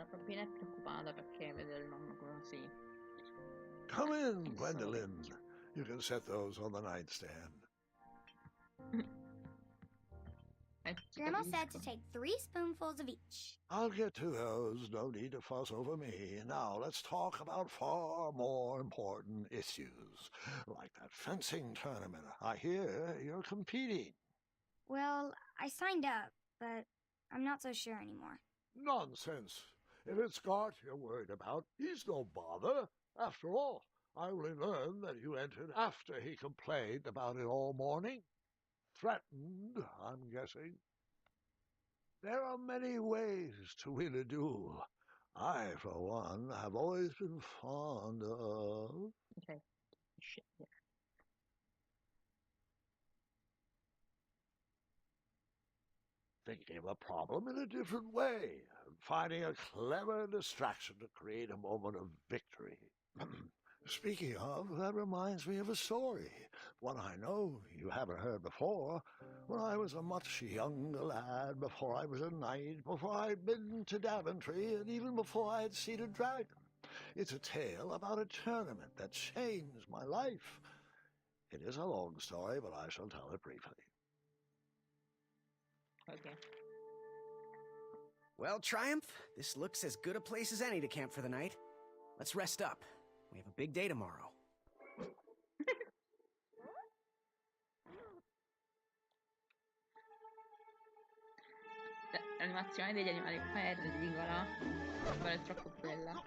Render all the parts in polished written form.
La bambina è preoccupata perché vede il nonno così. Come in, Il Gwendolyn. solito. You can set those on the nightstand. Ti Grandma said to capisco. take 3 spoonfuls of each. I'll get to those. No need to fuss over me. Now let's talk about far more important issues, like that fencing tournament. I hear you're competing. Well, I signed up, but I'm not so sure anymore. Nonsense. If it's Scott you're worried about, he's no bother. After all, I only learned that you entered after he complained about it all morning. Threatened, I'm guessing. There are many ways to win a duel. I, for one, have always been fond of... Ok, sceglie. thinking of a problem in a different way, and finding a clever distraction to create a moment of victory. Speaking of, that reminds me of a story, one I know you haven't heard before. When I was a much younger lad, before I was a knight, before I'd been to Daventry, and even before I'd seen a dragon. It's a tale about a tournament that changed my life. It is a long story, but I shall tell it briefly. Ok. Well, Triumph, this looks as good a place as any to camp for the night. Let's rest up. We have a big day tomorrow. L'animazione degli animali qua è ridicola. Non è troppo bella.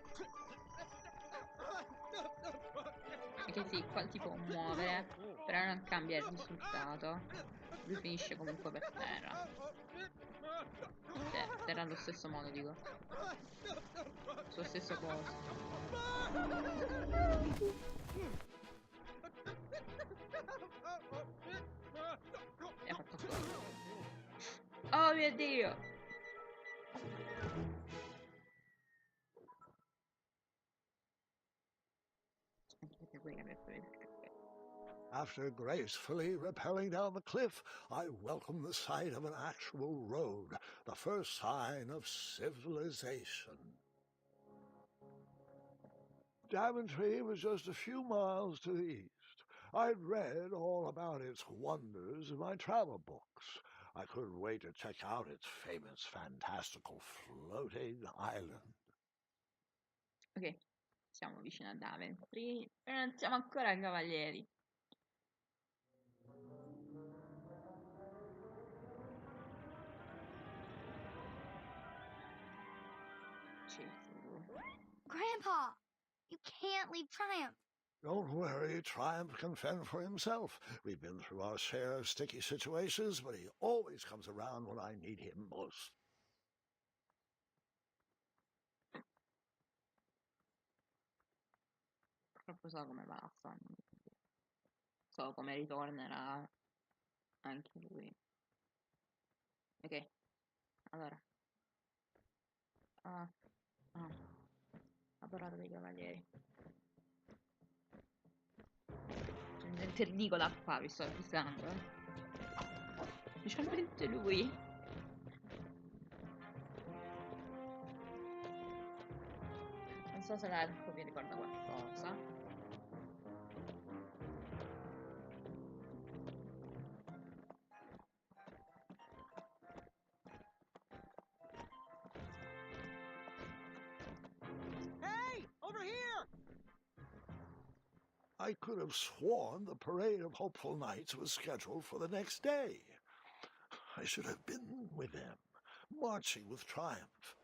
Perché sì, qua ti può muovere, però non cambia il risultato. Lui finisce comunque per terra. Cioè, terra allo stesso modo, dico. Sullo stesso posto. E ha fatto così. Oh mio Dio! Anche voi cambiare il colore del cappello. After gracefully rappelling down the cliff, I welcomed the sight of an actual road, the first sign of civilization. Daventry was just a few miles to the east. I'd read all about its wonders in my travel books. I couldn't wait to check out its famous, fantastical floating island. Ok, siamo vicino a Daventry, però non siamo ancora ai cavalieri. Ci fu. Grandpa! You can't leave Triumph. Don't worry, Triumph can fend for himself. We've been through our share of sticky situations, but he always comes around when I need him most. Purtroppo so come passa. So come ritornerà anche lui. Ok, allora. Ah, ah. La parata dei cavalieri. C'è gente ridicola qua, vi sto avvisando, Specialmente lui. Non so se l'altro vi ricorda qualcosa. Hey! Over here! I could have sworn the parade of hopeful knights was scheduled for the next day. I should have been with them, marching with Triumph.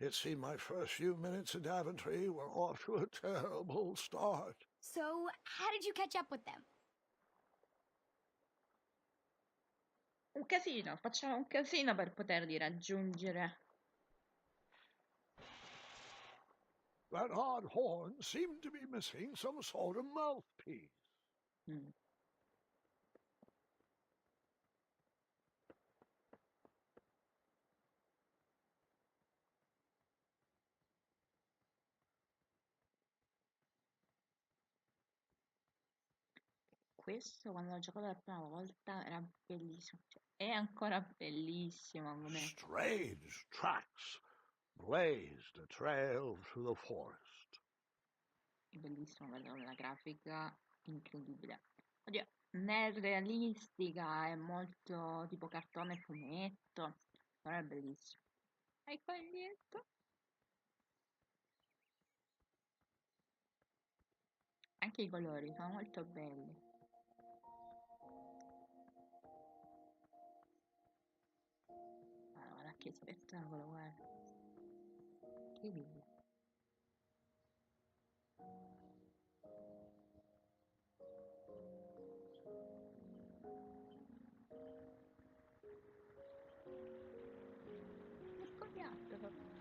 It seemed my first few minutes in Daventry were off to a terrible start. So, how did you catch up with them? Un casino, facciamo un casino per poterli raggiungere. That odd horn seemed to be missing some sort of mouthpiece. Mm. Questo quando l'ho giocato la prima volta era bellissimo. Cioè, è ancora bellissimo come... Strange tracks. blazed a trail through the forest. È bellissimo, guarda la grafica, incredibile. Oddio, non è realistica, è molto tipo cartone fumetto, però è bellissimo. E qua indietro. Anche i colori sono molto belli. Guarda che spettacolo, guarda. Incredibile. Il coniattolo.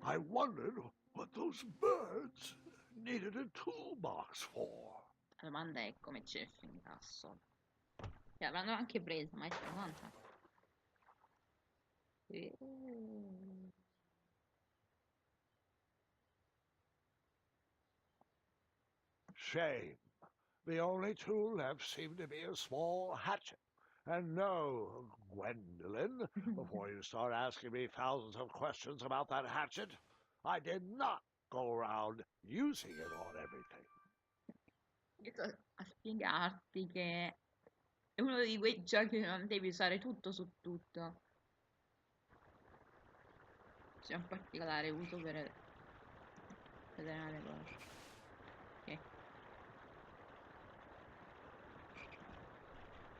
I wondered what those birds needed a toolbox for. La domanda è come c'è il fingasso. L'hanno anche presa, ma è 50. Shame. The only tool left seemed to be a small hatchet. And no, Gwendolyn, before you start asking me thousands of questions about that hatchet, I did not go around using it on everything. A spiegarti che è uno di quei giochi che non devi usare tutto su tutto. C'è un particolare uso per determinate cose. Ok.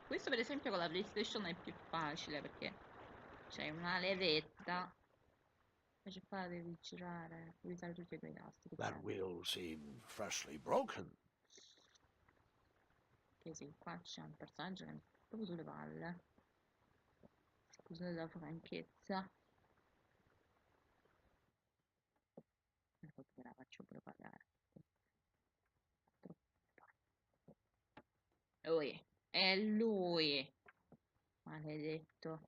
Questo per esempio con la PlayStation è più facile perché c'è una levetta, invece qua devi girare, devi usare tutti e due i tasti. That wheel seemed freshly broken. Che sì, qua c'è un personaggio che mi sta proprio sulle palle. Scusate la franchezza. Ecco che la faccio pure pagare. Lui, è lui. Maledetto.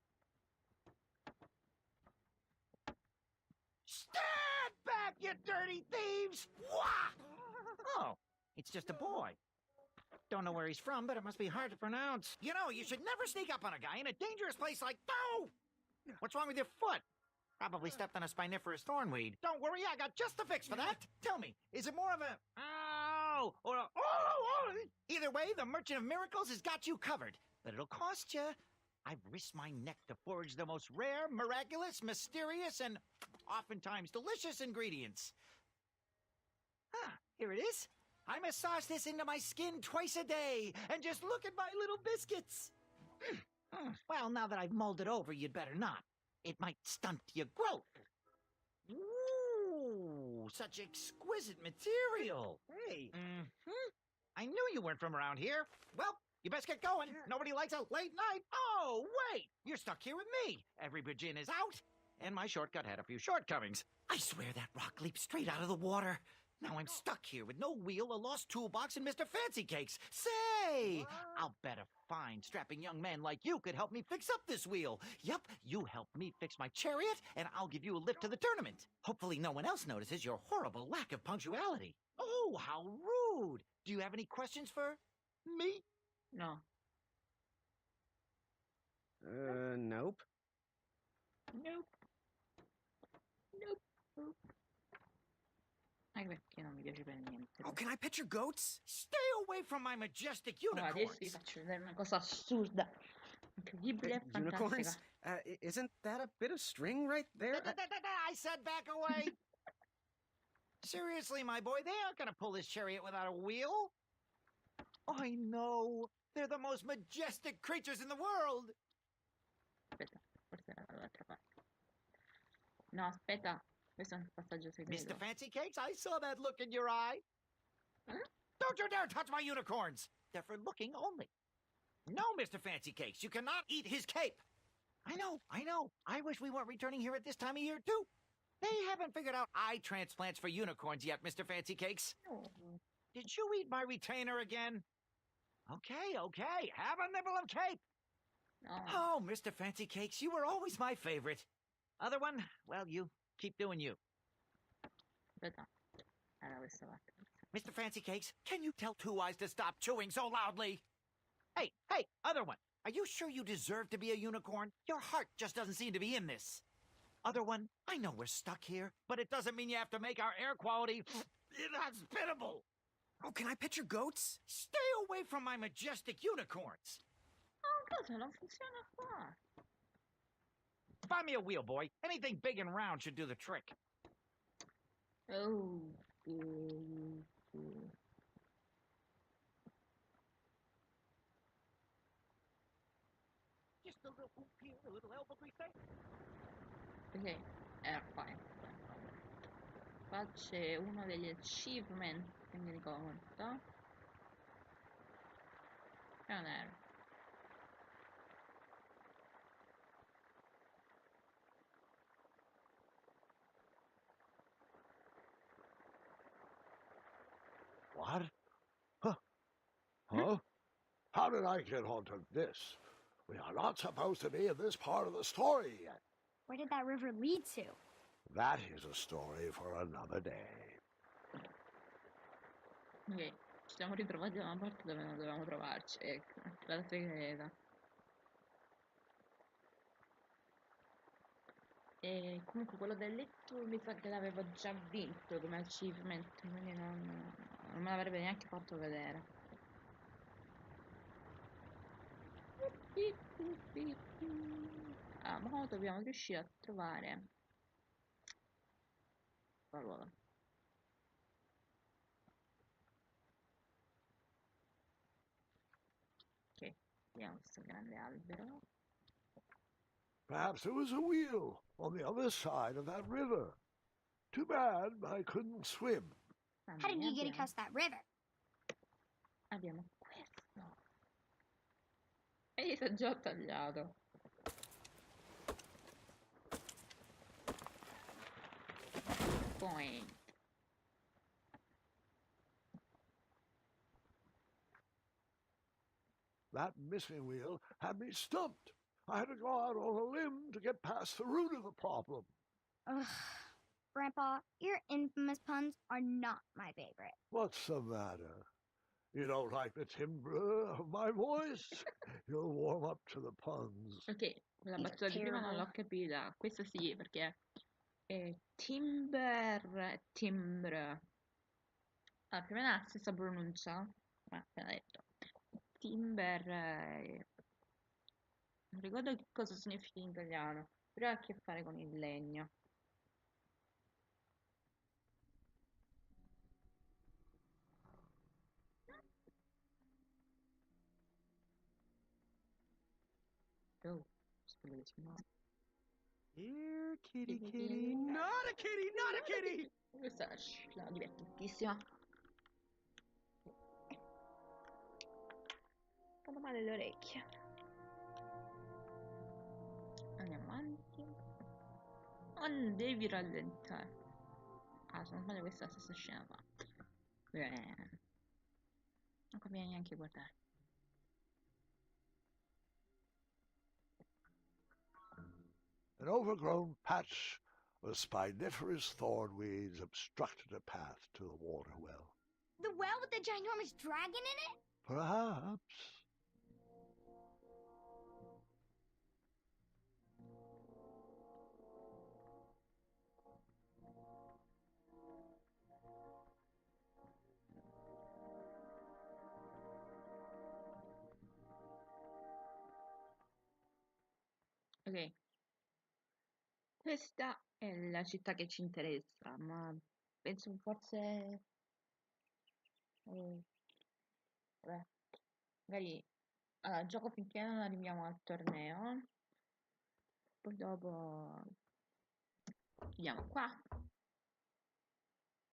Stand back, you dirty thieves! Wah! Oh, it's just a boy. Don't know where he's from, but it must be hard to pronounce. You know, you should never sneak up on a guy in a dangerous place like... Oh! What's wrong with your foot? Probably stepped on a spiniferous thornweed. Don't worry, I got just the fix for that. Tell me, is it more of a... Ow! Or a... Oh! Either way, the Merchant of Miracles has got you covered. But it'll cost you. I've risked my neck to forage the most rare, miraculous, mysterious, and oftentimes delicious ingredients. Ah, here it is. I massage this into my skin twice a day, and just look at my little biscuits. Well, now that I've mulled it over, you'd better not. It might stunt your growth. Ooh, such exquisite material. Hey. I knew you weren't from around here. Well, you best get going. Nobody likes a late night. Oh, wait. You're stuck here with me. Every bridge-in is out, and my shortcut had a few shortcomings. I swear that rock leaped straight out of the water. Now I'm stuck here with no wheel, a lost toolbox, and Mr. Fancy Cakes. Say, I'll bet a fine, strapping young man like you could help me fix up this wheel. Yup, you help me fix my chariot, and I'll give you a lift to the tournament. Hopefully no one else notices your horrible lack of punctuality. Oh, how rude. Do you have any questions for me? No. Nope. Nope. Nope. Anche perché non mi piace per niente. Oh, can I pet your goats? Stay away from my majestic Allora, adesso vi unicorns. faccio vedere una cosa assurda, incredibile e Unicorns? fantastica. Isn't that a bit of string right there? I said back away. Seriously, my boy, they aren't gonna pull this chariot without a wheel. I know. They're the most majestic creatures in the world. Aspetta, forse era dall'altra parte. No, aspetta, questo è un passaggio segreto. Mr. Fancy Cakes, I saw that look in your eye. Huh? Don't you dare touch my unicorns. They're for looking only. No, Mr. Fancy Cakes, you cannot eat his cape. I know. I wish we weren't returning here at this time of year, too. They haven't figured out eye transplants for unicorns yet, Mr. Fancy Cakes. No. Did you eat my retainer again? Okay. Have a nibble of cape. No. Oh, Mr. Fancy Cakes, you were always my favorite. Other one, well, you keep doing you. Aspetta. Era questa parte. Mr. Fancy Cakes, can you tell Two Eyes to stop chewing so loudly? Hey, hey, other one. Are you sure you deserve to be a unicorn? Your heart just doesn't seem to be in this. Other one, I know we're stuck here, but it doesn't mean you have to make our air quality inhospitable. Oh, can I pet your goats? Stay away from my majestic unicorns. Oh, cosa non funziona qua? Find me a wheel, boy. Anything big and round should do the trick. Oh, Just a little hoop here, a little elbow grease there. ok, era qua. Qua c'è uno degli achievement che mi ricordo. Che non era. What? Huh? Huh? How did I get onto this? We are not supposed to be in this part of the story yet. Where did that river lead to? That is a story for another day. Ok, ci siamo ritrovati da una parte dove non dovevamo trovarci, ecco, la segreta. E comunque quello del letto mi sa che l'avevo già vinto come achievement, quindi non me l'avrebbe neanche fatto vedere. Ah, ma dobbiamo riuscire a trovare la ruota. Ok, vediamo questo grande albero. Perhaps there was a wheel on the other side of that river. Too bad I couldn't swim. How did you get across that river? Abbiamo questo. E gli si è già tagliato. Point. That missing wheel had me stumped. I had to go out on a limb to get past the root of the problem. Ugh. Grandpa, your infamous puns are not my favorite. What's the matter? You don't like the timbre of my voice? You'll warm up to the puns. Ok, la He's battuta di prima non terrible. l'ho capita. Questa sì, perché è timbre. Ah, più o meno la stessa pronuncia. Appena detto. Timber. Non ricordo che cosa significa in italiano, però ha a che fare con il legno. Oh, spero che sia no. Here, kitty, kitty. Not a kitty, not a kitty! Questa è la divertentissima. Fanno male le orecchie. Andiamo avanti. Non devi rallentare. Ah, se non sbaglio questa è la stessa scena qua. Non conviene neanche guardare. An overgrown patch of spiniferous thornweeds obstructed a path to the water well. The well with the ginormous dragon in it? Perhaps. Ok. Questa è la città che ci interessa, ma penso forse... vabbè, magari... Allora, gioco finché non arriviamo al torneo. Poi dopo... Chiudiamo qua.